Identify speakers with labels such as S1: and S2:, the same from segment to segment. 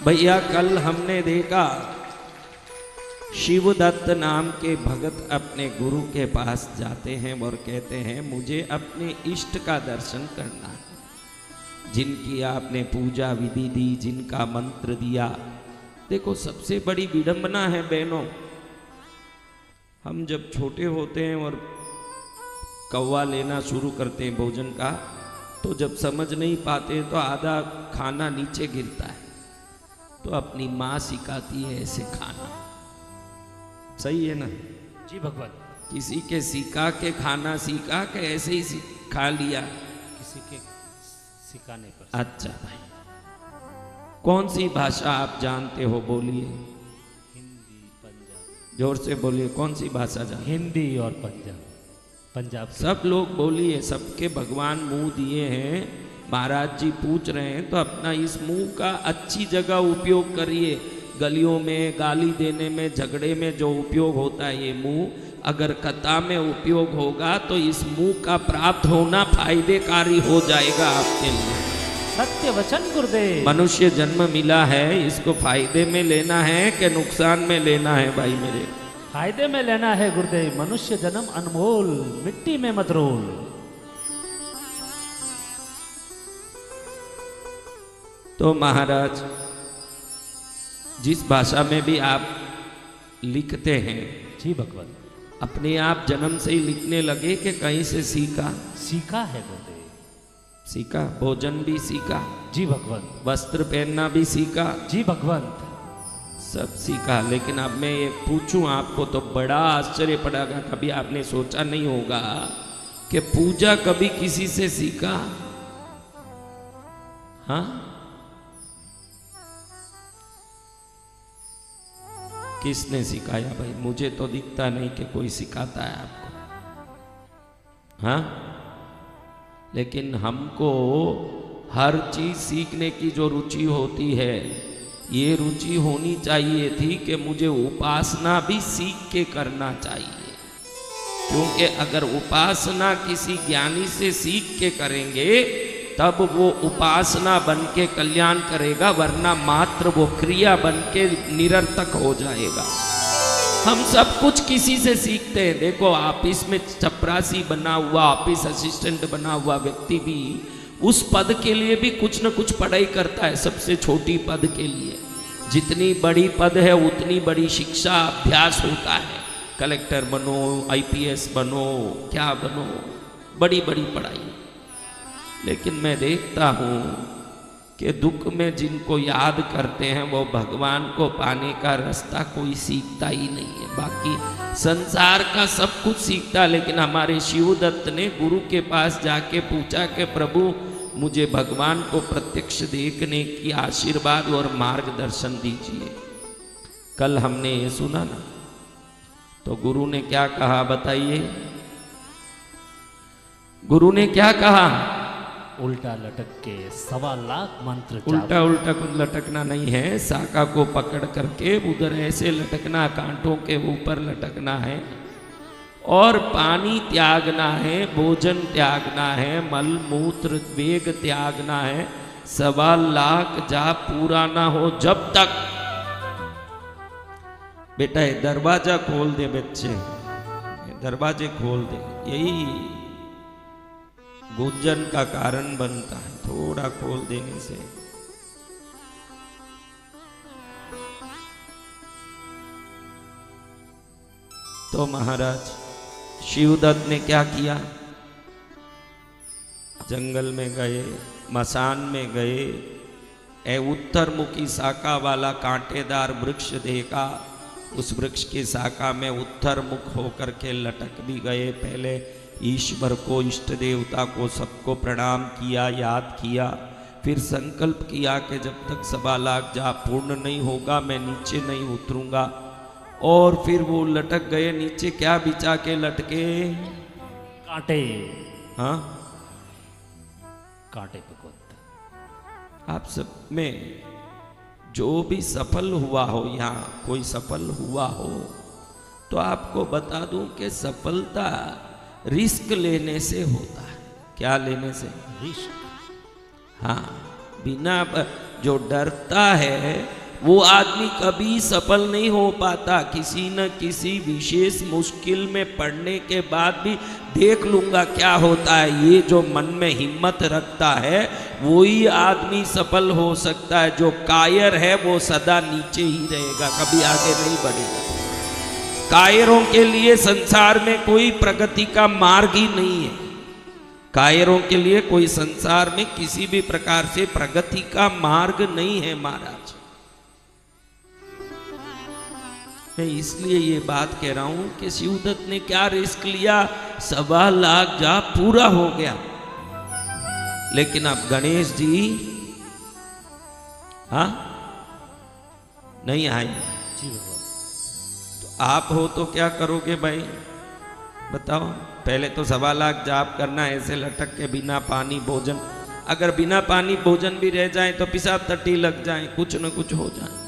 S1: भैया कल हमने देखा शिवदत्त नाम के भगत अपने गुरु के पास जाते हैं और कहते हैं मुझे अपने इष्ट का दर्शन करना है, जिनकी आपने पूजा विधि दी, जिनका मंत्र दिया। देखो सबसे बड़ी विडंबना है बहनों, हम जब छोटे होते हैं और कौवा लेना शुरू करते हैं भोजन का, तो जब समझ नहीं पाते तो आधा खाना नीचे गिरता है, तो अपनी माँ सिखाती है ऐसे खाना। सही है ना
S2: जी भगवान।
S1: किसी के सिखा के खाना सीखा के ऐसे ही खा लिया?
S2: किसी के सिखाने पर।
S1: अच्छा भाई, कौन सी भाषा आप जानते हो? बोलिए।
S2: हिंदी, पंजाब।
S1: जोर से बोलिए, कौन सी भाषा जानते?
S2: हिंदी और पंजाब। पंजाब
S1: सब लोग बोलिए, सबके भगवान मुंह दिए हैं। महाराज जी पूछ रहे हैं तो अपना इस मुंह का अच्छी जगह उपयोग करिए। गलियों में गाली देने में, झगड़े में जो उपयोग होता है ये मुंह, अगर कथा में उपयोग होगा तो इस मुंह का प्राप्त होना फायदेकारी हो जाएगा आपके लिए।
S2: सत्य वचन गुरुदेव।
S1: मनुष्य जन्म मिला है, इसको फायदे में लेना है कि नुकसान में लेना है भाई मेरे?
S2: फायदे में लेना है गुरुदेव। मनुष्य जन्म अनमोल, मिट्टी में मत रोल।
S1: तो महाराज जिस भाषा में भी आप लिखते हैं,
S2: जी भगवान,
S1: अपने आप जन्म से ही लिखने लगे कि कहीं से सीखा?
S2: सीखा है गुरुदेव।
S1: सीखा। भोजन भी सीखा?
S2: जी भगवान।
S1: वस्त्र पहनना भी सीखा?
S2: जी भगवान।
S1: सब सीखा। लेकिन अब मैं ये पूछूं आपको तो बड़ा आश्चर्य पड़ेगा, कभी आपने सोचा नहीं होगा कि पूजा कभी किसी से सीखा? हाँ, किसने सिखाया भाई? मुझे तो दिखता नहीं कि कोई सिखाता है आपको। हाँ, लेकिन हमको हर चीज सीखने की जो रुचि होती है, ये रुचि होनी चाहिए थी कि मुझे उपासना भी सीख के करना चाहिए। क्योंकि अगर उपासना किसी ज्ञानी से सीख के करेंगे तब वो उपासना बन के कल्याण करेगा, वरना मात्र वो क्रिया बन के निरर्थक हो जाएगा। हम सब कुछ किसी से सीखते हैं। देखो ऑफिस में चपरासी बना हुआ, ऑफिस असिस्टेंट बना हुआ व्यक्ति भी उस पद के लिए भी कुछ न कुछ पढ़ाई करता है। सबसे छोटी पद के लिए जितनी बड़ी पद है उतनी बड़ी शिक्षा अभ्यास होता है। कलेक्टर बनो, आईपीएस बनो, क्या बनो, बड़ी बड़ी पढ़ाई। लेकिन मैं देखता हूँ कि दुख में जिनको याद करते हैं वो भगवान को पाने का रास्ता कोई सीखता ही नहीं है। बाकी संसार का सब कुछ सीखता, लेकिन हमारे शिवदत्त ने गुरु के पास जाके पूछा कि प्रभु मुझे भगवान को प्रत्यक्ष देखने की आशीर्वाद और मार्गदर्शन दीजिए। कल हमने ये सुना ना, तो गुरु ने क्या कहा बताइए? गुरु ने क्या कहा?
S2: उल्टा लटक के 1.25 लाख मंत्र।
S1: उल्टा उल्टा कुछ लटकना नहीं है, शाखा को पकड़ करके उधर ऐसे लटकना, कांटों के ऊपर लटकना है, और पानी त्यागना है, भोजन त्यागना है, मल मूत्र वेग त्यागना है। 1.25 लाख जाप पूरा ना हो जब तक। बेटा ये दरवाजा खोल दे, बच्चे दरवाजे खोल दे, यही गुंजन का कारण बनता है, थोड़ा खोल देने से। तो महाराज शिवदत्त ने क्या किया? जंगल में गए, मसान में गए, उत्तर मुखी शाखा वाला कांटेदार वृक्ष देखा, उस वृक्ष की शाखा में उत्तर मुख होकर के लटक भी गए। पहले ईश्वर को, इष्ट देवता को, सबको प्रणाम किया, याद किया, फिर संकल्प किया कि जब तक 1.25 लाख जाप पूर्ण नहीं होगा मैं नीचे नहीं उतरूंगा। और फिर वो लटक गए नीचे। क्या बिछा के लटके?
S2: कांटे।
S1: हाँ,
S2: कांटे पे कुत्ता।
S1: आप सब में जो भी सफल हुआ हो, यहाँ कोई सफल हुआ हो, तो आपको बता दूं कि सफलता रिस्क लेने से होता है। क्या लेने से?
S2: रिस्क।
S1: हाँ, बिना जो डरता है वो आदमी कभी सफल नहीं हो पाता। किसी न किसी विशेष मुश्किल में पड़ने के बाद भी देख लूंगा क्या होता है, ये जो मन में हिम्मत रखता है वही आदमी सफल हो सकता है। जो कायर है वो सदा नीचे ही रहेगा, कभी आगे नहीं बढ़ेगा। कायरों के लिए संसार में कोई प्रगति का मार्ग ही नहीं है। कायरों के लिए कोई संसार में किसी भी प्रकार से प्रगति का मार्ग नहीं है महाराज। मैं इसलिए ये बात कह रहा हूं कि शिवदत्त ने क्या रिस्क लिया, 1.25 लाख जाप पूरा हो गया। लेकिन अब गणेश जी हाँ नहीं आए।
S2: जी भगवान।
S1: तो आप हो तो क्या करोगे भाई बताओ। पहले तो 1.25 लाख जाप करना ऐसे लटक के बिना पानी भोजन, अगर बिना पानी भोजन भी रह जाए तो पेशाब टट्टी लग जाए, कुछ न कुछ हो जाए।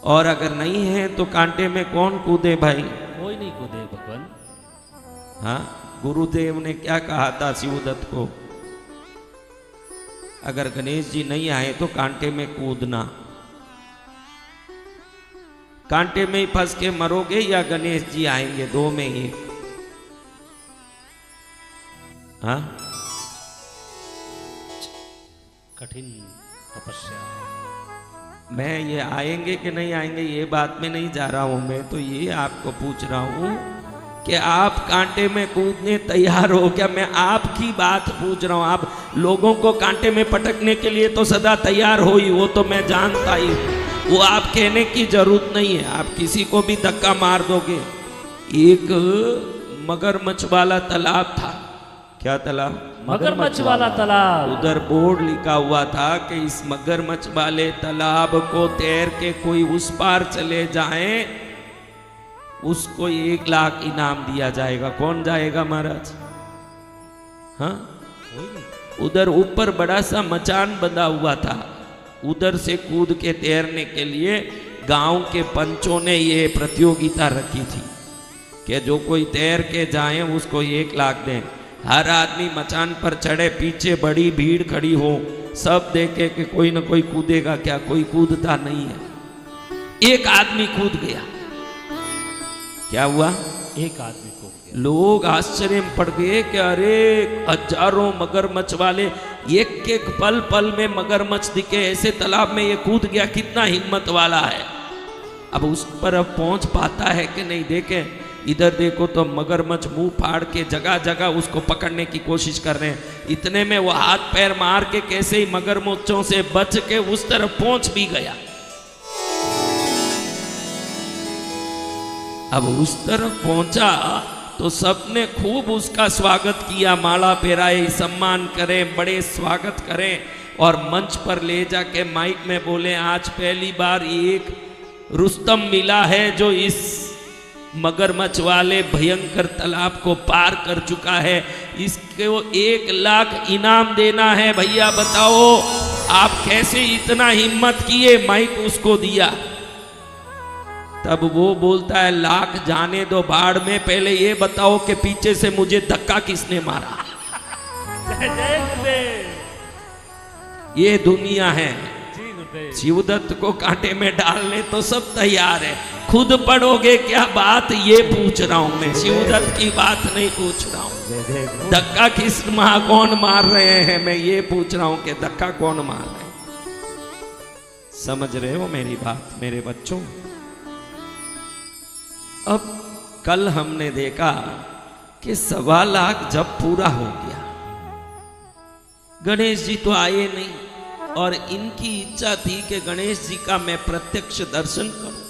S1: और अगर नहीं है तो कांटे में कौन कूदे भाई,
S2: कोई नहीं कूदे भगवान।
S1: हाँ गुरुदेव ने क्या कहा था शिवदत्त को, अगर गणेश जी नहीं आए तो कांटे में कूदना। कांटे में ही फंस के मरोगे या गणेश जी आएंगे, दो में ही। हाँ
S2: कठिन तपस्या।
S1: मैं ये आएंगे कि नहीं आएंगे ये बात में नहीं जा रहा हूं, मैं तो ये आपको पूछ रहा हूं कि आप कांटे में कूदने तैयार हो क्या। मैं आपकी बात पूछ रहा हूं। आप लोगों को कांटे में पटकने के लिए तो सदा तैयार हो ही, वो तो मैं जानता ही, वो आप कहने की जरूरत नहीं है। आप किसी को भी धक्का मार दोगे। एक मगरमच्छ वाला तालाब था, क्या तालाब,
S2: मगरमच्छ वाला तालाब।
S1: उधर बोर्ड लिखा हुआ था कि इस मगरमच्छ वाले तालाब को तैर के कोई उस पार चले जाए उसको 1 लाख इनाम दिया जाएगा। कौन जाएगा महाराज, हाँ उधर ऊपर बड़ा सा मचान बंधा हुआ था, उधर से कूद के तैरने के लिए गांव के पंचों ने ये प्रतियोगिता रखी थी कि जो कोई तैर के जाए उसको 1 लाख दें। हर आदमी मचान पर चढ़े, पीछे बड़ी भीड़ खड़ी हो, सब देखे कि कोई ना कोई कूदेगा क्या, कोई कूदता नहीं है। एक आदमी कूद गया। क्या हुआ,
S2: एक आदमी कूद गया।
S1: लोग आश्चर्य में पड़ गए कि अरे हजारों मगरमच्छ वाले, एक एक पल पल में मगरमच्छ दिखे, ऐसे तालाब में ये कूद गया, कितना हिम्मत वाला है। अब उस पर अब पहुंच पाता है कि नहीं, देखे इधर देखो तो मगरमच्छ मुंह फाड़ के जगह जगह उसको पकड़ने की कोशिश कर रहे हैं। इतने में वो हाथ पैर मार के कैसे ही मगरमच्छों से बच के उस तरफ पहुंच भी गया। अब उस तरफ पहुंचा तो सबने खूब उसका स्वागत किया, माला पहराए, सम्मान करें, बड़े स्वागत करें और मंच पर ले जाके माइक में बोले, आज पहली बार एक रुस्तम मिला है जो इस मगरमच्छ वाले भयंकर तालाब को पार कर चुका है, इसको 1 लाख इनाम देना है। भैया बताओ आप कैसे इतना हिम्मत किए, माइक उसको दिया। तब वो बोलता है, लाख जाने दो भाड़ में, पहले ये बताओ कि पीछे से मुझे धक्का किसने मारा। ये दुनिया है। शिवदत्त को कांटे में डालने तो सब तैयार है, खुद पढ़ोगे क्या बात, ये पूछ रहा हूं मैं, शिवदत्त की बात नहीं पूछ रहा हूं। धक्का किस कौन मार रहे हैं, मैं ये पूछ रहा हूं कि धक्का कौन मार रहे हैं। समझ रहे हो मेरी बात मेरे बच्चों। अब कल हमने देखा कि 1.25 लाख जब पूरा हो गया, गणेश जी तो आए नहीं और इनकी इच्छा थी कि गणेश जी का मैं प्रत्यक्ष दर्शन करूं,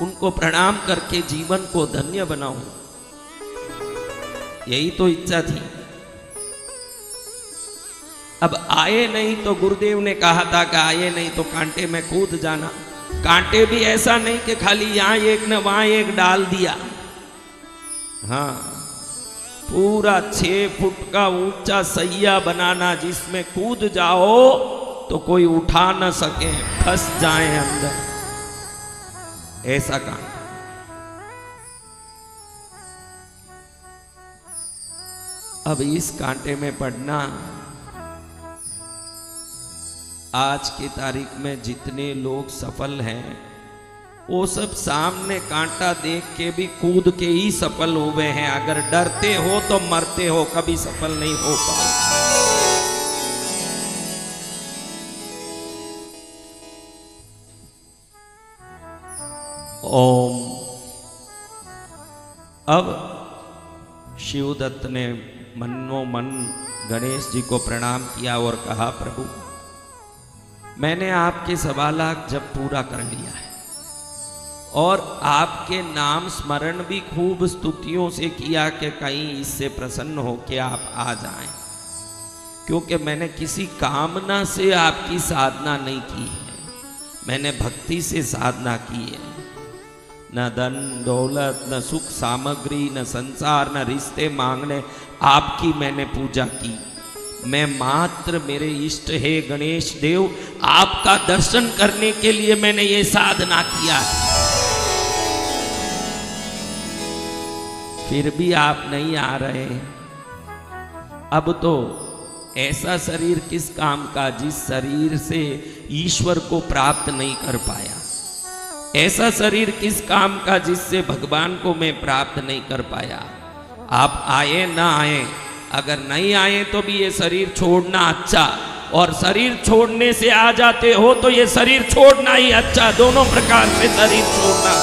S1: उनको प्रणाम करके जीवन को धन्य बनाऊं, यही तो इच्छा थी। अब आए नहीं तो गुरुदेव ने कहा था कि आए नहीं तो कांटे में कूद जाना। कांटे भी ऐसा नहीं कि खाली यहां एक न वहां एक डाल दिया, हाँ पूरा 6 फुट का ऊंचा सैया बनाना जिसमें कूद जाओ तो कोई उठा न सके, फंस जाए अंदर, ऐसा कांटा। अब इस कांटे में पड़ना आज की तारीख में जितने लोग सफल हैं वो सब सामने कांटा देख के भी कूद के ही सफल हुए हैं। अगर डरते हो तो मरते हो, कभी सफल नहीं हो पाओ। ओम। अब शिवदत्त ने मनो मन गणेश जी को प्रणाम किया और कहा, प्रभु मैंने आपके 1.25 लाख जप पूरा कर लिया है और आपके नाम स्मरण भी खूब स्तुतियों से किया कि कहीं इससे प्रसन्न हो के आप आ जाएं, क्योंकि मैंने किसी कामना से आपकी साधना नहीं की है, मैंने भक्ति से साधना की है। न धन दौलत, न सुख सामग्री, न संसार, न रिश्ते मांगने आपकी मैंने पूजा की। मैं मात्र मेरे इष्ट है गणेश देव आपका दर्शन करने के लिए मैंने ये साधना किया। फिर भी आप नहीं आ रहे। अब तो ऐसा शरीर किस काम का जिस शरीर से ईश्वर को प्राप्त नहीं कर पाया। ऐसा शरीर किस काम का जिससे भगवान को मैं प्राप्त नहीं कर पाया। आप आए ना आए, अगर नहीं आए तो भी ये शरीर छोड़ना अच्छा, और शरीर छोड़ने से आ जाते हो तो ये शरीर छोड़ना ही अच्छा। दोनों प्रकार से शरीर छोड़ना।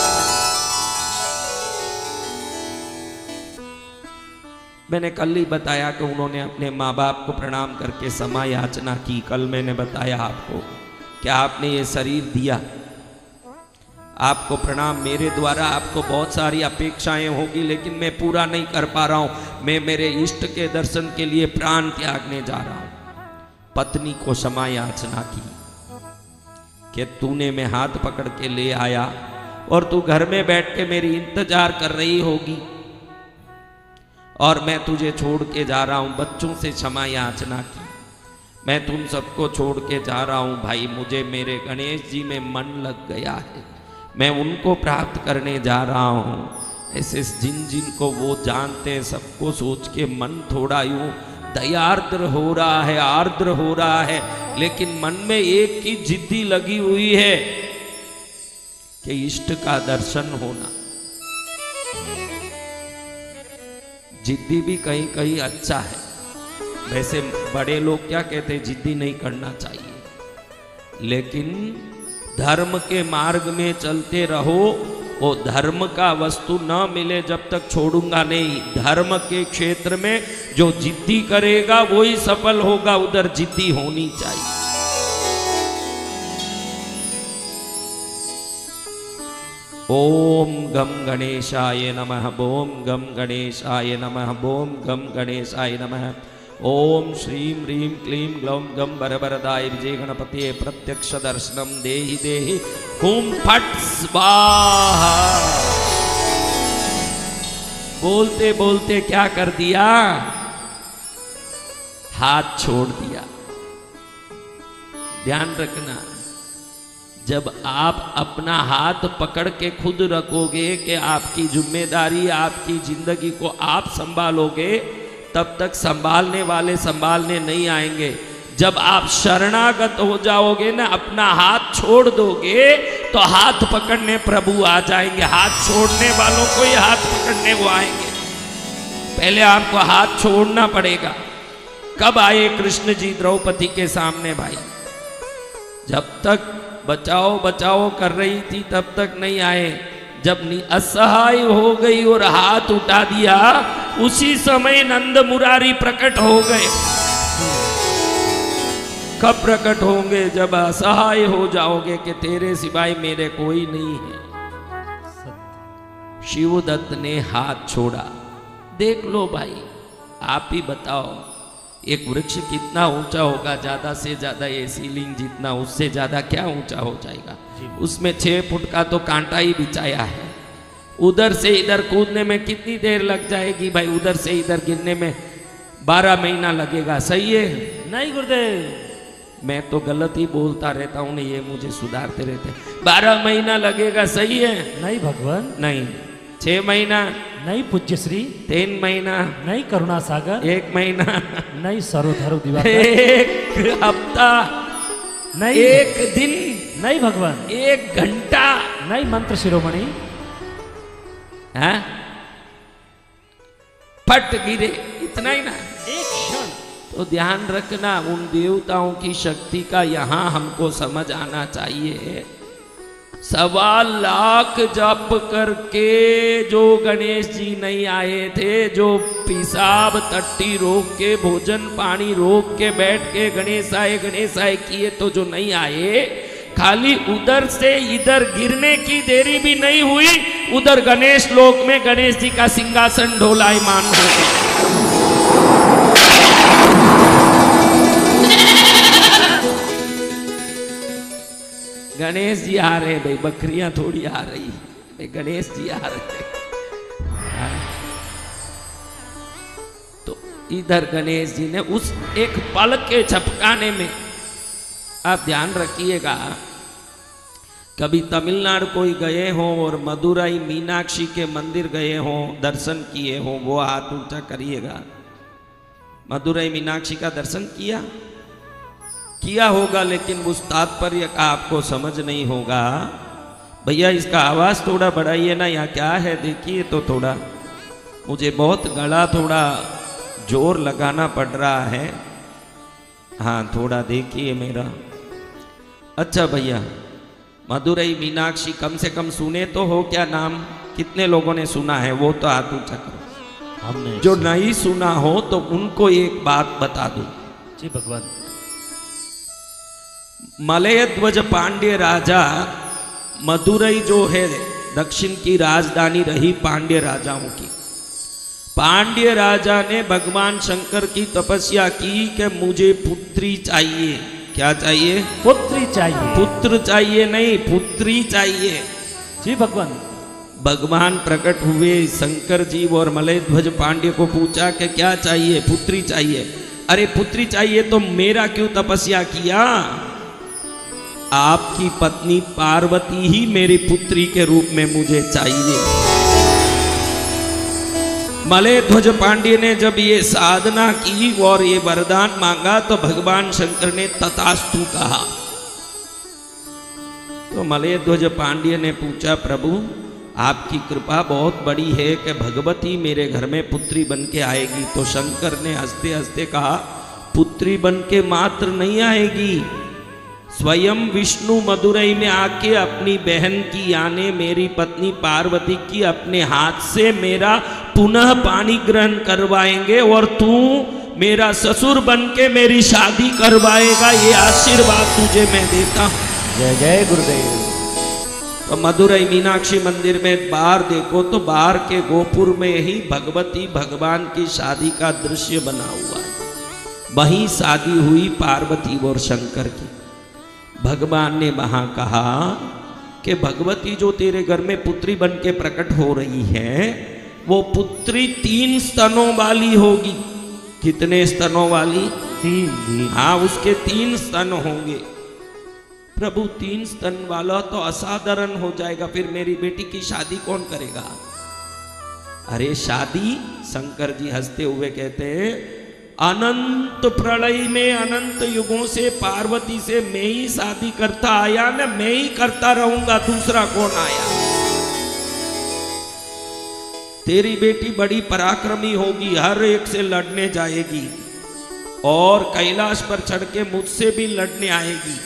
S1: मैंने कल ही बताया कि उन्होंने अपने माँ बाप को प्रणाम करके क्षमा याचना की। कल मैंने बताया आपको कि आपने ये शरीर दिया, आपको प्रणाम। मेरे द्वारा आपको बहुत सारी अपेक्षाएं होगी लेकिन मैं पूरा नहीं कर पा रहा हूं। मैं मेरे इष्ट के दर्शन के लिए प्राण त्यागने जा रहा हूं। पत्नी को क्षमा याचना की कि तूने मैं हाथ पकड़ के ले आया और तू घर में बैठ के मेरी इंतजार कर रही होगी और मैं तुझे छोड़ के जा रहा हूं। बच्चों से क्षमा याचना की, मैं तुम सबको छोड़ के जा रहा हूं भाई, मुझे मेरे गणेश जी में मन लग गया है, मैं उनको प्राप्त करने जा रहा हूँ। ऐसे जिन जिन को वो जानते हैं सबको सोच के मन थोड़ा यूं दयार्द्र हो रहा है, आर्द्र हो रहा है, लेकिन मन में एक की जिद्दी लगी हुई है कि इष्ट का दर्शन होना। जिद्दी भी कहीं कहीं अच्छा है। वैसे बड़े लोग क्या कहते हैं, जिद्दी नहीं करना चाहिए, लेकिन धर्म के मार्ग में चलते रहो। वो धर्म का वस्तु न मिले जब तक छोड़ूंगा नहीं। धर्म के क्षेत्र में जो जिद्दी करेगा वही सफल होगा, उधर जिद्दी होनी चाहिए। ओम गम गणेशाय नमः। ओम गम गणेशाय नमः। ओम गम गणेशाय नमः। ओम श्रीं ह्रीं क्लीं ग्लौं गम बरबरदाय विजय गणपते प्रत्यक्ष दर्शनम देहि देहि हुम फट स्वाहा। बोलते बोलते क्या कर दिया, हाथ छोड़ दिया। ध्यान रखना, जब आप अपना हाथ पकड़ के खुद रखोगे कि आपकी जिम्मेदारी, आपकी जिंदगी को आप संभालोगे, तब तक संभालने वाले संभालने नहीं आएंगे। जब आप शरणागत हो जाओगे ना, अपना हाथ छोड़ दोगे तो हाथ पकड़ने प्रभु आ जाएंगे। हाथ छोड़ने वालों को ही हाथ पकड़ने वो आएंगे। पहले आपको हाथ छोड़ना पड़ेगा। कब आए कृष्ण जी द्रौपदी के सामने भाई? जब तक बचाओ बचाओ कर रही थी तब तक नहीं आए। जब असहाय हो गई और हाथ उठा दिया, उसी समय नंद मुरारी प्रकट हो गए। कब प्रकट होंगे? जब असहाय हो जाओगे कि तेरे सिवाय मेरे कोई नहीं है। शिवदत्त ने हाथ छोड़ा। देख लो भाई, आप ही बताओ, एक वृक्ष कितना ऊंचा होगा? ज्यादा से ज्यादा ये सीलिंग जितना, उससे ज्यादा क्या ऊंचा हो जाएगा? उसमें 6 फुट का तो कांटा ही बिछाया है। उधर से इधर कूदने में कितनी देर लग जाएगी भाई? उधर से इधर गिरने में 12 महीना लगेगा। सही है?
S2: नहीं गुरुदेव,
S1: मैं तो गलत ही बोलता रहता हूँ, ये मुझे सुधारते रहते। 12 महीना लगेगा। सही है?
S2: नहीं भगवान,
S1: नहीं। 6 महीना?
S2: नहीं पूज्य श्री।
S1: 3 महीना?
S2: नहीं करुणा सागर।
S1: 1 महीना?
S2: नहीं सर्वधर्म दिवाकर।
S1: 1 हफ्ता?
S2: नहीं
S1: एक दिन,
S2: नहीं भगवान,
S1: 1 घंटा,
S2: नहीं मंत्र शिरोमणि।
S1: हाँ? फट गिरे, इतना ही ना,
S2: एक क्षण।
S1: तो ध्यान रखना, उन देवताओं की शक्ति का यहाँ हमको समझ आना चाहिए। 1.25 लाख जप करके जो गणेश जी नहीं आए थे, जो पेशाब टट्टी रोक के, भोजन पानी रोक के बैठ के गणेश आए किए, तो जो नहीं आए, खाली उधर से इधर गिरने की देरी भी नहीं हुई, उधर गणेश लोक में गणेश जी का सिंहासन ढोलायमान हो गया। गणेश जी आ रहे भाई, बकरियां थोड़ी आ रही भाई, गणेश जी आ रहे। तो इधर गणेश जी ने उस एक पल के झपकाने में, आप ध्यान रखिएगा, कभी तमिलनाडु कोई गए हो और मदुरई मीनाक्षी के मंदिर गए हो, दर्शन किए हो, वो हाथ ऊंचा करिएगा। मदुरई मीनाक्षी का दर्शन किया होगा, लेकिन उस तात्पर्य का आपको समझ नहीं होगा। भैया इसका आवाज थोड़ा बढ़ाइए ना, यहाँ क्या है देखिए तो थोड़ा, मुझे बहुत गला थोड़ा जोर लगाना पड़ रहा है। हाँ थोड़ा देखिए मेरा। अच्छा भैया, मदुरई मीनाक्षी कम से कम सुने तो हो क्या नाम? कितने लोगों ने सुना है वो तो हाथ ऊंचा करो।
S2: हमने
S1: जो नहीं सुना हो तो उनको एक बात बता दूं।
S2: जी भगवान।
S1: मलय ध्वज पांड्य राजा, मदुरई जो है दक्षिण की राजधानी रही पांड्य राजाओं की। पांड्य राजा ने भगवान शंकर की तपस्या की कि मुझे पुत्री चाहिए। क्या चाहिए?
S2: पुत्री चाहिए।
S1: पुत्र चाहिए नहीं, पुत्री चाहिए।
S2: जी भगवान।
S1: भगवान प्रकट हुए शंकर जी और मलय ध्वज पांड्य को पूछा कि क्या चाहिए? पुत्री चाहिए। अरे पुत्री चाहिए तो मेरा क्यों तपस्या किया? आपकी पत्नी पार्वती ही मेरी पुत्री के रूप में मुझे चाहिए। मलय ध्वज पांड्य ने जब ये साधना की और ये वरदान मांगा तो भगवान शंकर ने तथास्तु कहा। तो मलय ध्वज पांड्य ने पूछा, प्रभु आपकी कृपा बहुत बड़ी है कि भगवती मेरे घर में पुत्री बन के आएगी। तो शंकर ने हंसते हंसते कहा, पुत्री बन के मात्र नहीं आएगी, स्वयं विष्णु मदुरई में आके अपनी बहन की यानी मेरी पत्नी पार्वती की अपने हाथ से मेरा पुनः पानी ग्रहण करवाएंगे और तू मेरा ससुर बन के मेरी शादी करवाएगा। ये आशीर्वाद तुझे मैं देता हूँ।
S2: जय जय गुरुदेव।
S1: तो मदुरई मीनाक्षी मंदिर में बाहर देखो तो बाहर के गोपुर में ही भगवती भगवान की शादी का दृश्य बना हुआ है। वहीं शादी हुई पार्वती और शंकर की। भगवान ने वहां कहा कि भगवती जो तेरे घर में पुत्री बन के प्रकट हो रही है, वो पुत्री 3 स्तनों वाली होगी। कितने स्तनों वाली?
S2: 3।
S1: हाँ, उसके 3 स्तन होंगे। प्रभु 3 स्तन वाला तो असाधारण हो जाएगा, फिर मेरी बेटी की शादी कौन करेगा? अरे शादी, शंकर जी हंसते हुए कहते हैं, अनंत प्रलय में अनंत युगों से पार्वती से मैं ही शादी करता आया ना, मैं ही करता रहूंगा, दूसरा कौन आया? तेरी बेटी बड़ी पराक्रमी होगी, हर एक से लड़ने जाएगी और कैलाश पर चढ़ के मुझसे भी लड़ने आएगी।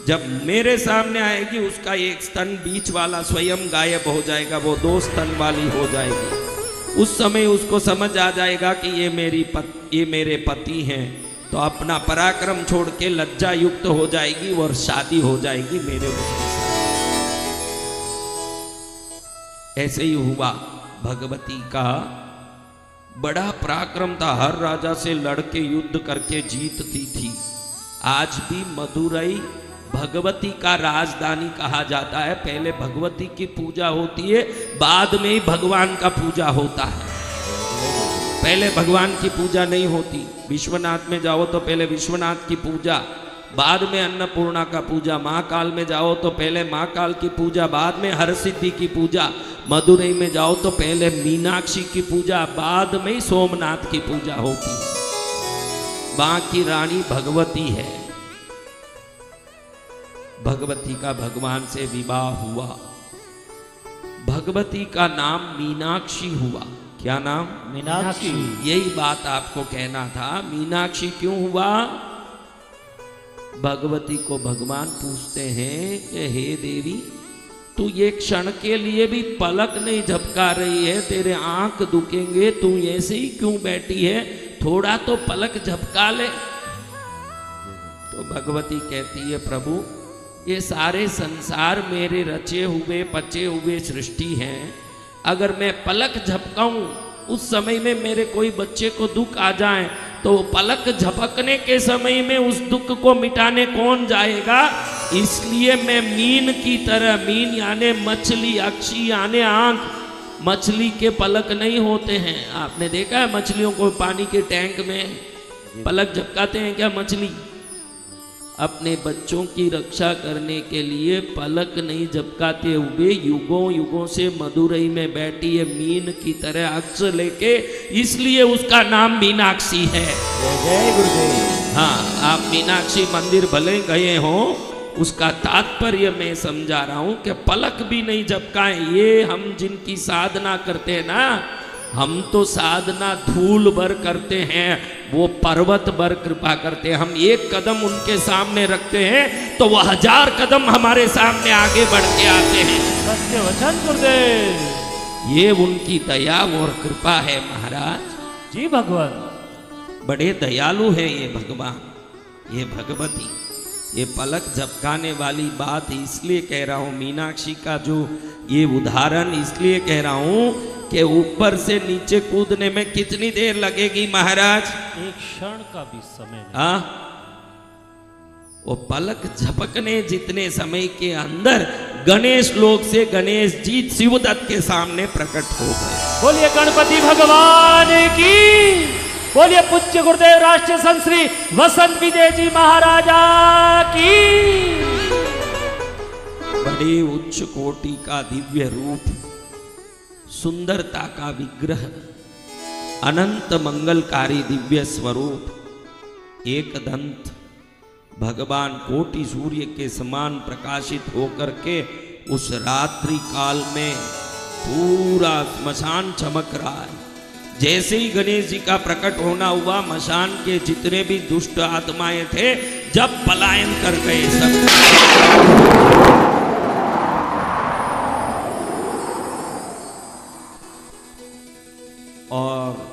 S1: जब मेरे सामने आएगी उसका एक स्तन बीच वाला स्वयं गायब हो जाएगा, वो 2 स्तन वाली हो जाएगी। उस समय उसको समझ आ जाएगा कि ये मेरे पति हैं, तो अपना पराक्रम छोड़ के लज्जा युक्त हो जाएगी और शादी हो जाएगी मेरे उसके साथ। ऐसे ही हुआ। भगवती का बड़ा पराक्रम था, हर राजा से लड़के युद्ध करके जीतती थी। आज भी मदुरई भगवती का राजधानी कहा जाता है। पहले भगवती की पूजा होती है, बाद में ही भगवान का पूजा होता है। पहले भगवान की पूजा नहीं होती। विश्वनाथ में जाओ तो पहले विश्वनाथ की पूजा, बाद में अन्नपूर्णा का पूजा। महाकाल में जाओ तो पहले महाकाल की पूजा, बाद में हरसिद्धि की पूजा। मदुरई में जाओ तो पहले मीनाक्षी की पूजा, बाद में सोमनाथ की पूजा होती है। वहां की रानी भगवती है। भगवती का भगवान से विवाह हुआ। भगवती का नाम मीनाक्षी हुआ। क्या नाम?
S2: मीनाक्षी।
S1: यही बात आपको कहना था। मीनाक्षी क्यों हुआ? भगवती को भगवान पूछते हैं कि हे देवी, तू ये क्षण के लिए भी पलक नहीं झपका रही है, तेरे आंख दुखेंगे, तू ऐसे ही क्यों बैठी है, थोड़ा तो पलक झपका ले। तो भगवती कहती है, प्रभु ये सारे संसार मेरे रचे हुए पचे हुए सृष्टि हैं, अगर मैं पलक झपकाऊं उस समय में मेरे कोई बच्चे को दुख आ जाए तो पलक झपकने के समय में उस दुख को मिटाने कौन जाएगा? इसलिए मैं मीन की तरह, मीन यानी मछली, अक्षी यानी आंख, मछली के पलक नहीं होते हैं। आपने देखा है मछलियों को पानी के टैंक में पलक झपकाते हैं क्या मछली? अपने बच्चों की रक्षा करने के लिए पलक नहीं झपकाते हुए युगों युगों से मदुरई में बैठी है मीन की तरह अक्ष लेके, इसलिए उसका नाम मीनाक्षी है।
S2: जय गुरुदेव।
S1: हाँ, आप मीनाक्षी मंदिर भले गए हो, उसका तात्पर्य मैं समझा रहा हूं कि पलक भी नहीं झपकाए। ये हम जिनकी साधना करते हैं ना, हम तो साधना धूल भर करते हैं, वो पर्वत भर कृपा करते हैं। हम एक कदम उनके सामने रखते हैं तो वो 1000 कदम हमारे सामने आगे बढ़ के आते हैं।
S2: सत्य वचन गुरुदेव।
S1: ये उनकी दया और कृपा है महाराज
S2: जी। भगवान
S1: बड़े दयालु हैं ये भगवान, ये भगवती। ये पलक झपकाने वाली बात इसलिए कह रहा हूँ, मीनाक्षी का जो ये उदाहरण इसलिए कह रहा हूँ कि ऊपर से नीचे कूदने में कितनी देर लगेगी महाराज?
S2: एक क्षण का भी समय नहीं।
S1: हाँ, वो पलक झपकने जितने समय के अंदर गणेश लोक से गणेश जी शिवदत्त के सामने प्रकट हो गए।
S2: बोलिए गणपति भगवान की, बोलिए पूज्य गुरुदेव राष्ट्रीय संत श्री वसंत विजय जी महाराजा की।
S1: बड़े उच्च कोटि का दिव्य रूप, सुंदरता का विग्रह, अनंत मंगलकारी दिव्य स्वरूप, एक दंत भगवान कोटि सूर्य के समान प्रकाशित होकर के उस रात्रि काल में पूरा स्मशान चमक रहा है। जैसे ही गणेश जी का प्रकट होना हुआ, मशान के जितने भी दुष्ट आत्माएं थे जब पलायन कर गए सब। और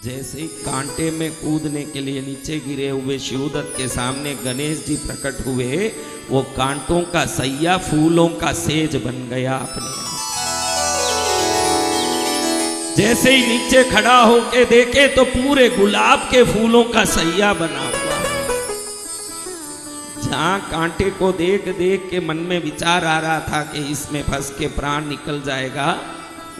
S1: जैसे ही कांटे में कूदने के लिए नीचे गिरे हुए शिवदत्त के सामने गणेश जी प्रकट हुए, वो कांटों का सैया फूलों का सेज बन गया अपने आप। जैसे ही नीचे खड़ा होके देखे तो पूरे गुलाब के फूलों का सैया बना हुआ। जहां कांटे को देख देख के मन में विचार आ रहा था कि इसमें फंस के प्राण निकल जाएगा,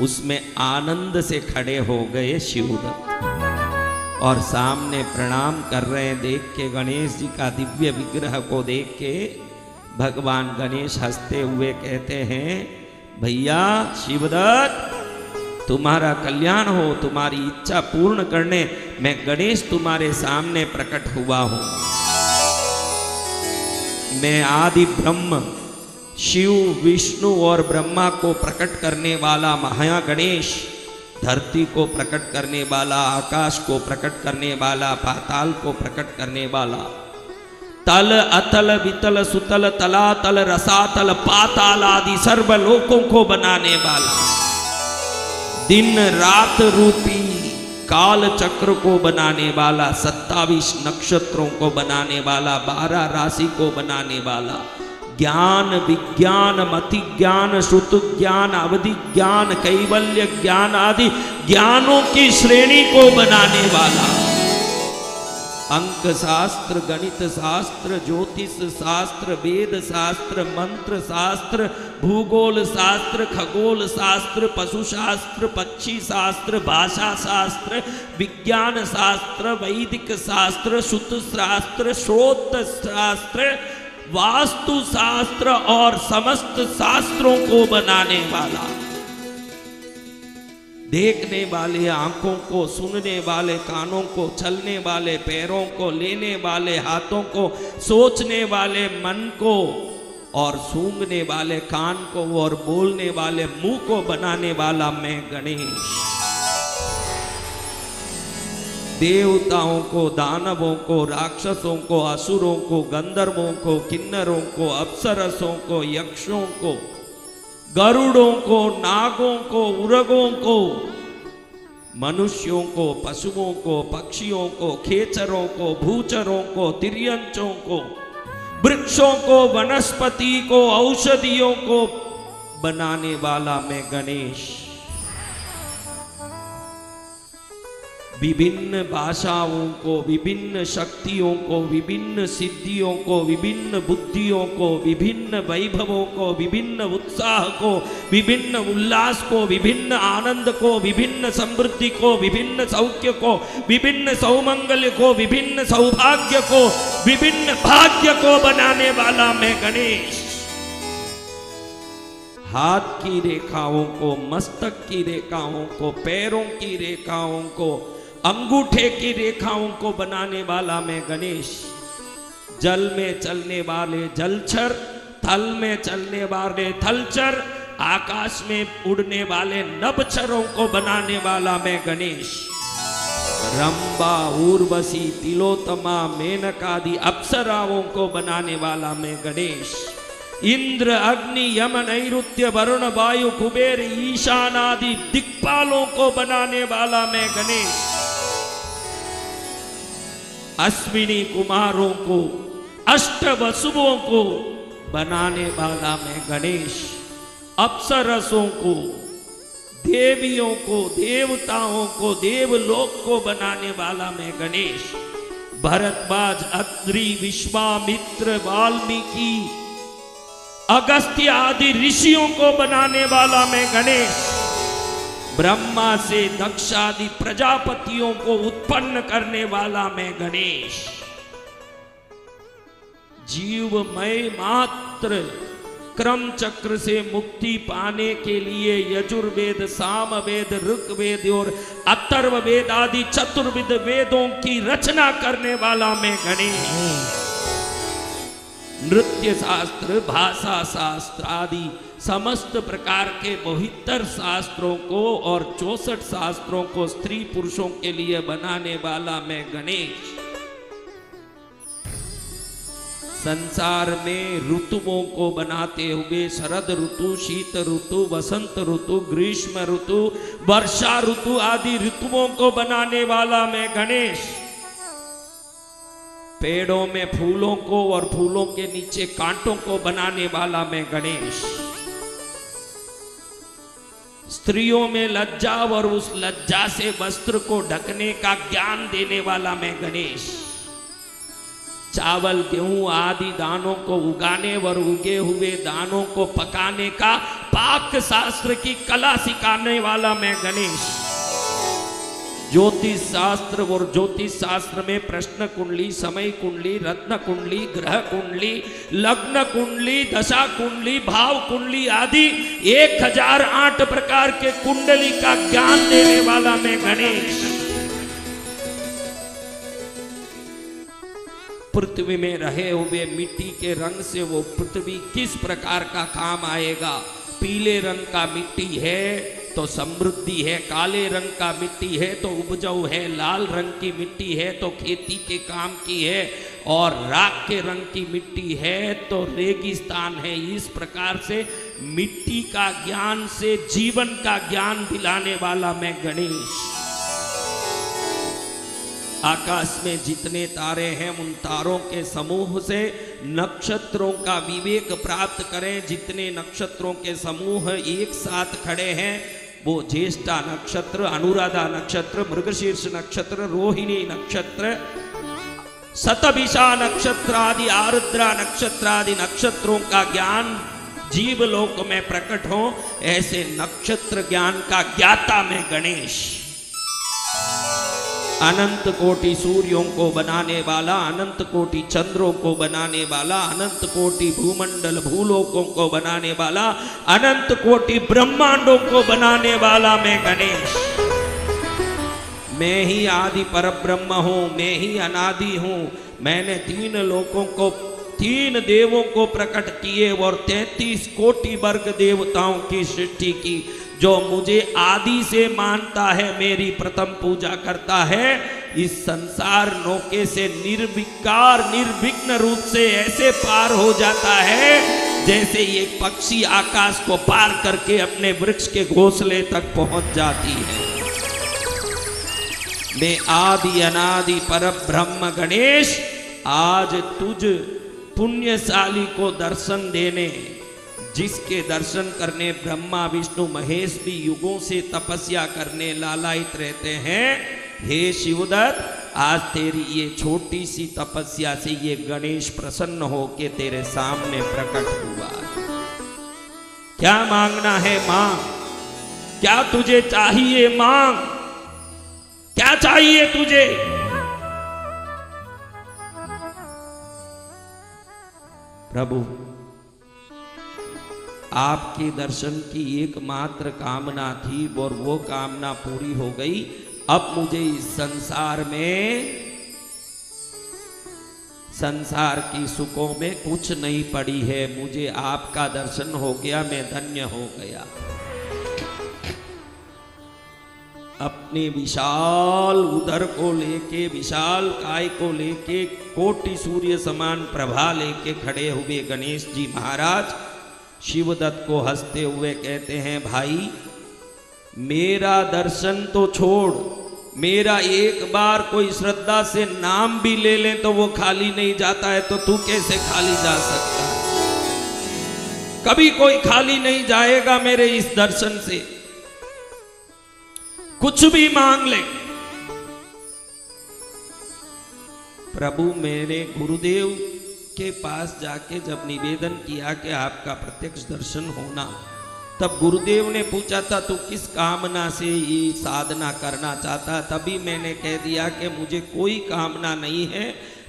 S1: उसमें आनंद से खड़े हो गए शिवदत्त और सामने प्रणाम कर रहे हैं। देख के गणेश जी का दिव्य विग्रह को देख के भगवान गणेश हंसते हुए कहते हैं, भैया शिवदत्त तुम्हारा कल्याण हो, तुम्हारी इच्छा पूर्ण करने मैं गणेश तुम्हारे सामने प्रकट हुआ हूं। मैं आदि ब्रह्म शिव विष्णु और ब्रह्मा को प्रकट करने वाला महागणेश, धरती को प्रकट करने वाला, आकाश को प्रकट करने वाला, पाताल को प्रकट करने वाला, तल अतल वितल सुतल तलातल रसातल पाताल आदि सर्व लोकों को बनाने वाला, दिन रात रूपी काल चक्र को बनाने वाला, 27 नक्षत्रों को बनाने वाला, 12 राशि को बनाने वाला, ज्ञान विज्ञान मति ज्ञान श्रुत ज्ञान अवधि ज्ञान कैवल्य ज्ञान आदि ज्ञानों की श्रेणी को बनाने वाला, अंक शास्त्र, गणित शास्त्र, ज्योतिष शास्त्र, वेद शास्त्र, मंत्र शास्त्र, भूगोल शास्त्र, खगोल शास्त्र, पशु शास्त्र, पक्षी शास्त्र, भाषा शास्त्र, विज्ञान शास्त्र, वैदिक शास्त्र, श्रुत शास्त्र, श्रोत शास्त्र, वास्तु शास्त्र और समस्त शास्त्रों को बनाने वाला, देखने वाले आंखों को, सुनने वाले कानों को, चलने वाले पैरों को, लेने वाले हाथों को, सोचने वाले मन को, और सूंघने वाले कान को और बोलने वाले मुंह को बनाने वाला मैं गणेश। देवताओं को, दानवों को, राक्षसों को, असुरों को, गंधर्वों को, किन्नरों को, अप्सरसों को, यक्षों को, गरुड़ों को, नागों को, उरगों को, मनुष्यों को, पशुओं को, पक्षियों को, खेचरों को, भूचरों को, तिर्यंचों को, वृक्षों को, वनस्पति को, औषधियों को बनाने वाला मैं गणेश। विभिन्न भाषाओं को, विभिन्न शक्तियों को, विभिन्न सिद्धियों को, विभिन्न बुद्धियों को, विभिन्न वैभवों को, विभिन्न उत्साह को, विभिन्न उल्लास को, विभिन्न आनंद को, विभिन्न समृद्धि को, विभिन्न सौख्य को, विभिन्न सौमंगल्य को, विभिन्न सौभाग्य को, विभिन्न भाग्य को बनाने वाला मैं गणेश। हाथ की रेखाओं को, मस्तक की रेखाओं को, पैरों की रेखाओं को, अंगूठे की रेखाओं को बनाने वाला मैं गणेश। जल में चलने वाले जलचर, थल में चलने वाले थलचर, आकाश में उड़ने वाले नभचरों को बनाने वाला मैं गणेश। रंबा, उर्वशी, तिलोत्तमा, मेनकादि अप्सराओं को बनाने वाला मैं गणेश। इंद्र, अग्नि, यम, नैऋत्य, वरुण, वायु, कुबेर, ईशान आदि दिक्पालों को बनाने वाला मैं गणेश। अश्विनी कुमारों को, अष्टवसुओं को बनाने वाला मैं गणेश। अप्सरसों को, देवियों को, देवताओं को, देवलोक को बनाने वाला मैं गणेश। भरद्वाज, अत्रि, विश्वामित्र, वाल्मीकि, अगस्त्य आदि ऋषियों को बनाने वाला मैं गणेश। ब्रह्मा से दक्ष आदि प्रजापतियों को उत्पन्न करने वाला मैं गणेश। जीवमय मात्र क्रम चक्र से मुक्ति पाने के लिए यजुर्वेद, सामवेद, ऋग्वेद और अथर्ववेद आदि चतुर्विध वेदों की रचना करने वाला मैं गणेश। नृत्य शास्त्र, भाषा शास्त्र आदि समस्त प्रकार के 72 शास्त्रों को और 64 शास्त्रों को स्त्री पुरुषों के लिए बनाने वाला मैं गणेश। संसार में ऋतुओं को बनाते हुए शरद ऋतु, शीत ऋतु, वसंत ऋतु, ग्रीष्म ऋतु, वर्षा ऋतु आदि ऋतुओं को बनाने वाला मैं गणेश। पेड़ों में फूलों को और फूलों के नीचे कांटों को बनाने वाला मैं गणेश। स्त्रियों में लज्जा और उस लज्जा से वस्त्र को ढकने का ज्ञान देने वाला मैं गणेश। चावल, गेहूं आदि दानों को उगाने और उगे हुए दानों को पकाने का पाक शास्त्र की कला सिखाने वाला मैं गणेश। ज्योतिष शास्त्र और ज्योतिष शास्त्र में प्रश्न कुंडली, समय कुंडली, रत्न कुंडली, ग्रह कुंडली, लग्न कुंडली, दशा कुंडली, भाव कुंडली आदि 1008 प्रकार के कुंडली का ज्ञान देने वाला मैं गणेश। पृथ्वी में रहे हुए मिट्टी के रंग से वो पृथ्वी किस प्रकार का काम आएगा। पीले रंग का मिट्टी है तो समृद्धि है, काले रंग का मिट्टी है तो उपजाऊ है, लाल रंग की मिट्टी है तो खेती के काम की है, और राख के रंग की मिट्टी है तो रेगिस्तान है। इस प्रकार से मिट्टी का ज्ञान से जीवन का ज्ञान दिलाने वाला मैं गणेश। आकाश में जितने तारे हैं उन तारों के समूह से नक्षत्रों का विवेक प्राप्त करें। जितने नक्षत्रों के समूह एक साथ खड़े हैं वो ज्येष्ठा नक्षत्र, अनुराधा नक्षत्र, मृगशीर्ष नक्षत्र, रोहिणी नक्षत्र, शतभिषा नक्षत्र आदि, आरुद्रा नक्षत्र आदि नक्षत्रों का ज्ञान जीवलोक में प्रकट हो, ऐसे नक्षत्र ज्ञान का ज्ञाता मैं गणेश। अनंत कोटि सूर्यों को बनाने वाला, अनंत कोटि चंद्रों को बनाने वाला, अनंत कोटि भूमंडल भूलोकों को बनाने वाला, अनंत कोटि ब्रह्मांडों को बनाने वाला मैं गणेश। मैं ही आदि परब्रह्म हूँ, मैं ही अनादि हूँ। मैंने 3 लोकों को 3 देवों को प्रकट किए और 33 कोटि वर्ग देवताओं की सृष्टि की। जो मुझे आदि से मानता है, मेरी प्रथम पूजा करता है, इस संसार नौके से निर्विकार निर्विघ्न रूप से ऐसे पार हो जाता है जैसे ये पक्षी आकाश को पार करके अपने वृक्ष के घोंसले तक पहुंच जाती है। मैं आदि अनादि परब्रह्म गणेश आज तुझ पुण्यशाली को दर्शन देने, जिसके दर्शन करने ब्रह्मा विष्णु महेश भी युगों से तपस्या करने लालायित रहते हैं। हे शिवदत्त, आज तेरी ये छोटी सी तपस्या से ये गणेश प्रसन्न होके तेरे सामने प्रकट हुआ। क्या मांगना है मांग, क्या तुझे चाहिए मांग, क्या चाहिए तुझे? प्रभु, आपके दर्शन की एकमात्र कामना थी और वो कामना पूरी हो गई। अब मुझे इस संसार में, संसार की सुखों में कुछ नहीं पड़ी है। मुझे आपका दर्शन हो गया, मैं धन्य हो गया। अपने विशाल उदर को लेके, विशाल काय को लेके, कोटि सूर्य समान प्रभा लेके खड़े हुए गणेश जी महाराज शिवदत्त को हंसते हुए कहते हैं, भाई मेरा दर्शन तो छोड़, मेरा एक बार कोई श्रद्धा से नाम भी ले ले तो वो खाली नहीं जाता है, तो तू कैसे खाली जा सकता है? कभी कोई खाली नहीं जाएगा मेरे इस दर्शन से। कुछ भी मांग ले। प्रभु मेरे गुरुदेव के पास जाके जब निवेदन किया कि आपका प्रत्यक्ष दर्शन होना, तब गुरुदेव ने पूछा था तू किस कामना से ये साधना करना चाहता? तभी मैंने कह दिया कि मुझे कोई कामना नहीं है,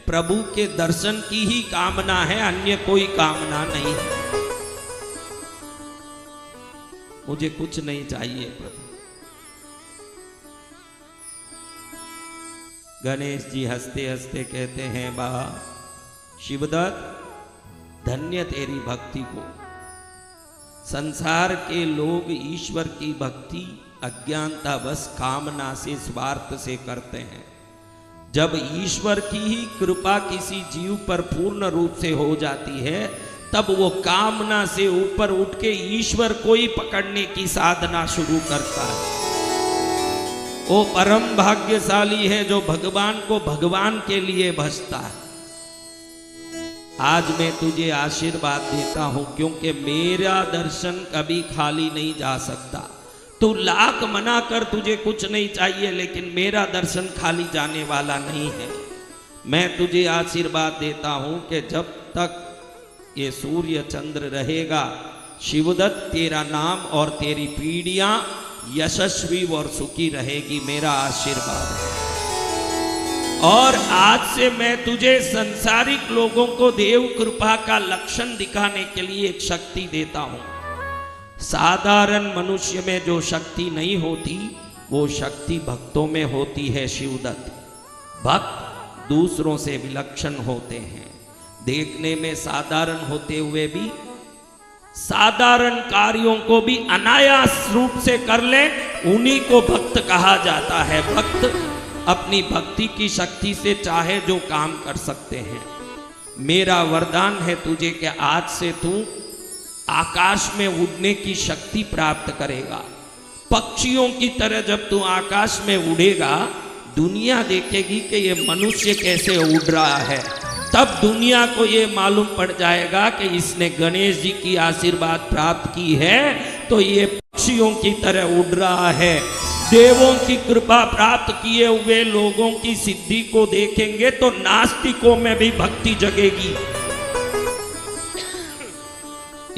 S1: प्रभु के दर्शन की ही कामना है, अन्य कोई कामना नहीं है। मुझे कुछ नहीं चाहिए प्रभु। गणेश जी हंसते हंसते कहते हैं, बा शिवदत्त, धन्य तेरी भक्ति को। संसार के लोग ईश्वर की भक्ति अज्ञानतावश कामना से, स्वार्थ से करते हैं। जब ईश्वर की ही कृपा किसी जीव पर पूर्ण रूप से हो जाती है, तब वो कामना से ऊपर उठ के ईश्वर को ही पकड़ने की साधना शुरू करता है। वो परम भाग्यशाली है जो भगवान को भगवान के लिए भजता है। आज मैं तुझे आशीर्वाद देता हूं, क्योंकि मेरा दर्शन कभी खाली नहीं जा सकता। तू लाख मना कर, तुझे कुछ नहीं चाहिए, लेकिन मेरा दर्शन खाली जाने वाला नहीं है। मैं तुझे आशीर्वाद देता हूं कि जब तक ये सूर्य चंद्र रहेगा, शिवदत्त तेरा नाम और तेरी पीढ़ियां यशस्वी और सुखी रहेगी, मेरा आशीर्वाद है। और आज से मैं तुझे संसारिक लोगों को देव कृपा का लक्षण दिखाने के लिए एक शक्ति देता हूं। साधारण मनुष्य में जो शक्ति नहीं होती, वो शक्ति भक्तों में होती है शिवदत्त। भक्त दूसरों से विलक्षण होते हैं, देखने में साधारण होते हुए भी साधारण कार्यों को भी अनायास रूप से कर ले, उन्हीं को भक्त कहा जाता है। भक्त अपनी भक्ति की शक्ति से चाहे जो काम कर सकते हैं। मेरा वरदान है तुझे कि आज से तू आकाश में उड़ने की शक्ति प्राप्त करेगा। पक्षियों की तरह जब तू आकाश में उड़ेगा, दुनिया देखेगी कि ये मनुष्य कैसे उड़ रहा है। तब दुनिया को ये मालूम पड़ जाएगा कि इसने गणेश जी की आशीर्वाद प्राप्त की है, तो ये पक्षियों की तरह उड़ रहा है। देवों की कृपा प्राप्त किए हुए लोगों की सिद्धि को देखेंगे तो नास्तिकों में भी भक्ति जगेगी।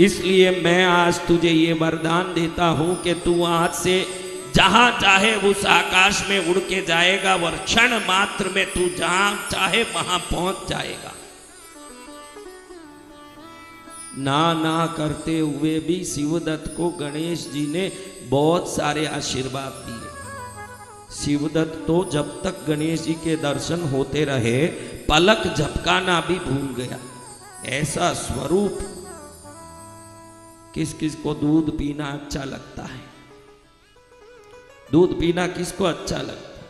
S1: इसलिए मैं आज तुझे ये वरदान देता हूं कि तू आज से जहां चाहे उस आकाश में उड़ के जाएगा और क्षण मात्र में तू जहां चाहे वहां पहुंच जाएगा। ना करते हुए भी शिवदत्त को गणेश जी ने बहुत सारे आशीर्वाद दिए। शिवदत्त तो जब तक गणेश जी के दर्शन होते रहे पलक झपकाना भी भूल गया। ऐसा स्वरूप। किस किस को दूध पीना अच्छा लगता है? दूध पीना किसको अच्छा लगता है?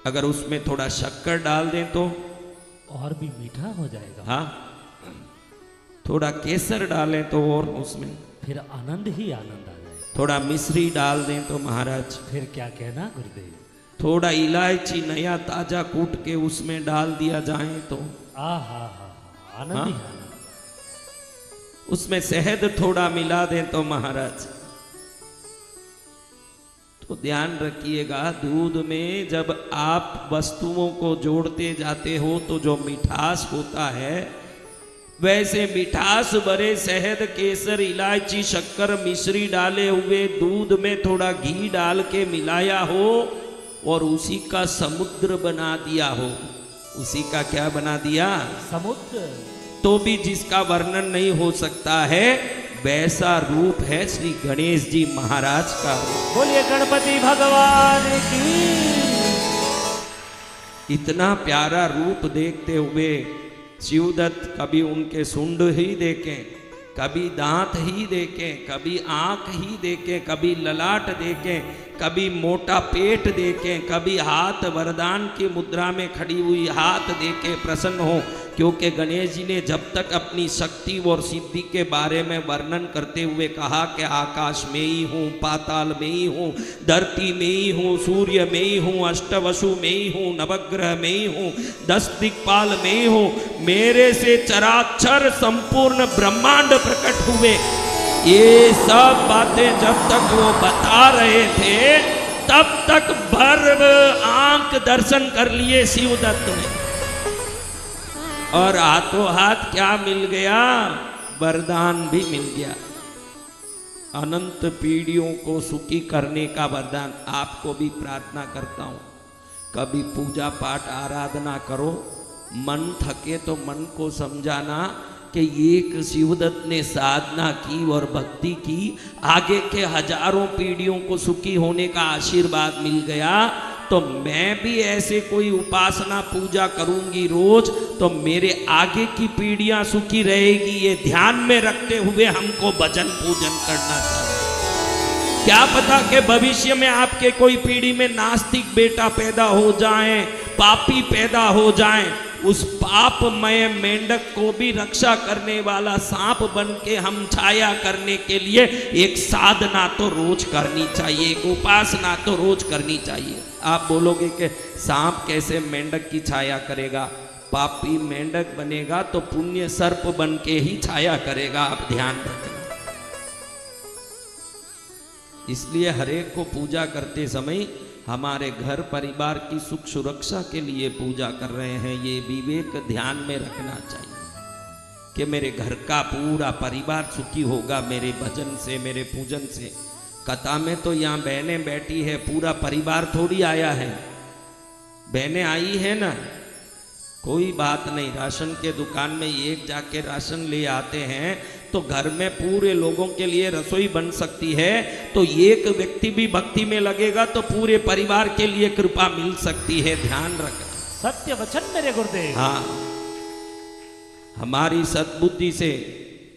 S1: अगर उसमें थोड़ा शक्कर डाल दें तो
S2: और भी मीठा हो जाएगा।
S1: हाँ, थोड़ा केसर डालें तो और उसमें
S2: फिर आनंद ही आनंद आ जाएगा।
S1: थोड़ा मिश्री डाल दें तो महाराज
S2: फिर क्या कहना गुरुदेव।
S1: थोड़ा इलायची नया ताजा कूट के उसमें डाल दिया जाए तो
S2: आनंद ही आनंद।
S1: उसमें शहद थोड़ा मिला दें तो महाराज। तो ध्यान रखिएगा, दूध में जब आप वस्तुओं को जोड़ते जाते हो तो जो मिठास होता है, वैसे मिठास भरे शहद, केसर, इलायची, शक्कर, मिश्री डाले हुए दूध में थोड़ा घी डाल के मिलाया हो और उसी का समुद्र बना दिया हो। उसी का क्या बना दिया? समुद्र। तो भी जिसका वर्णन नहीं हो सकता है, वैसा रूप है श्री गणेश जी महाराज का।
S2: बोलिए गणपति भगवान की।
S1: इतना प्यारा रूप देखते हुए शिवदत्त कभी उनके सुंड ही देखें, कभी दांत ही देखें, कभी आंख ही देखें, कभी ललाट देखें, कभी मोटा पेट देखें, कभी हाथ वरदान की मुद्रा में खड़ी हुई हाथ देके प्रसन्न हो। क्योंकि गणेश जी ने जब तक अपनी शक्ति और सिद्धि के बारे में वर्णन करते हुए कहा कि आकाश में ही हूँ, पाताल में ही हूँ, धरती में ही हूँ, सूर्य में ही हूँ, अष्टवसु में ही हूँ, नवग्रह में ही हूँ, 10 दिक्पाल में ही हूँ, मेरे से चराचर संपूर्ण ब्रह्मांड प्रकट हुए। ये सब बातें जब तक वो बता रहे थे तब तक भर आंख दर्शन कर लिए शिवदत्त ने। और हाथों हाथ क्या मिल गया? वरदान भी मिल गया। अनंत पीढ़ियों को सुखी करने का वरदान। आपको भी प्रार्थना करता हूं, कभी पूजा पाठ आराधना करो, मन थके तो मन को समझाना कि एक शिवदत्त ने साधना की और भक्ति की, आगे के हजारों पीढ़ियों को सुखी होने का आशीर्वाद मिल गया, तो मैं भी ऐसे कोई उपासना पूजा करूंगी रोज तो मेरे आगे की पीढ़ियां सुखी रहेगी। ये ध्यान में रखते हुए हमको भजन पूजन करना चाहिए। क्या पता कि भविष्य में आपके कोई पीढ़ी में नास्तिक बेटा पैदा हो जाए, पापी पैदा हो जाए, उस पापमय मेंढक को भी रक्षा करने वाला सांप बन के हम छाया करने के लिए एक साधना तो रोज करनी चाहिए, एक उपासना तो रोज करनी चाहिए। आप बोलोगे कि सांप कैसे मेंढक की छाया करेगा? पापी मेंढक बनेगा तो पुण्य सर्प बन के ही छाया करेगा। आप ध्यान रखना। इसलिए हरेक को पूजा करते समय हमारे घर परिवार की सुख सुरक्षा के लिए पूजा कर रहे हैं, ये विवेक ध्यान में रखना चाहिए कि मेरे घर का पूरा परिवार सुखी होगा मेरे भजन से, मेरे पूजन से। कथा में तो यहाँ बहनें बैठी है, पूरा परिवार थोड़ी आया है। बहनें आई है ना, कोई बात नहीं, राशन के दुकान में एक जाके राशन ले आते हैं तो घर में पूरे लोगों के लिए रसोई बन सकती है। तो एक व्यक्ति भी भक्ति में लगेगा तो पूरे परिवार के लिए कृपा मिल सकती है। ध्यान रखना।
S2: सत्य वचन मेरे गुरुदेव।
S1: हाँ, हमारी सद्बुद्धि से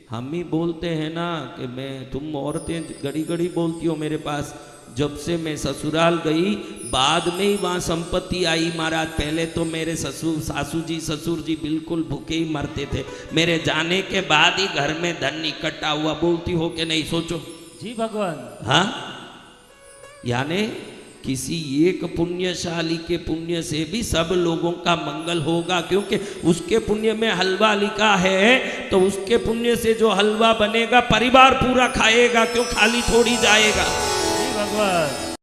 S1: हम ही बोलते हैं ना कि तुम औरतें घड़ी घड़ी बोलती हो मेरे पास। जब से मैं ससुराल गई बाद में ही वहाँ संपत्ति आई महाराज। पहले तो मेरे सासू जी बिल्कुल भूखे ही मरते थे, मेरे जाने के बाद ही घर में धन इकट्ठा हुआ। बोलती हो कि नहीं? सोचो
S2: जी भगवान।
S1: हाँ, यानी किसी एक पुण्यशाली के पुण्य से भी सब लोगों का मंगल होगा, क्योंकि उसके पुण्य में हलवा लिखा है। तो उसके पुण्य से जो हलवा बनेगा परिवार पूरा खाएगा, क्यों खाली थोड़ी जाएगा।
S2: भगवान।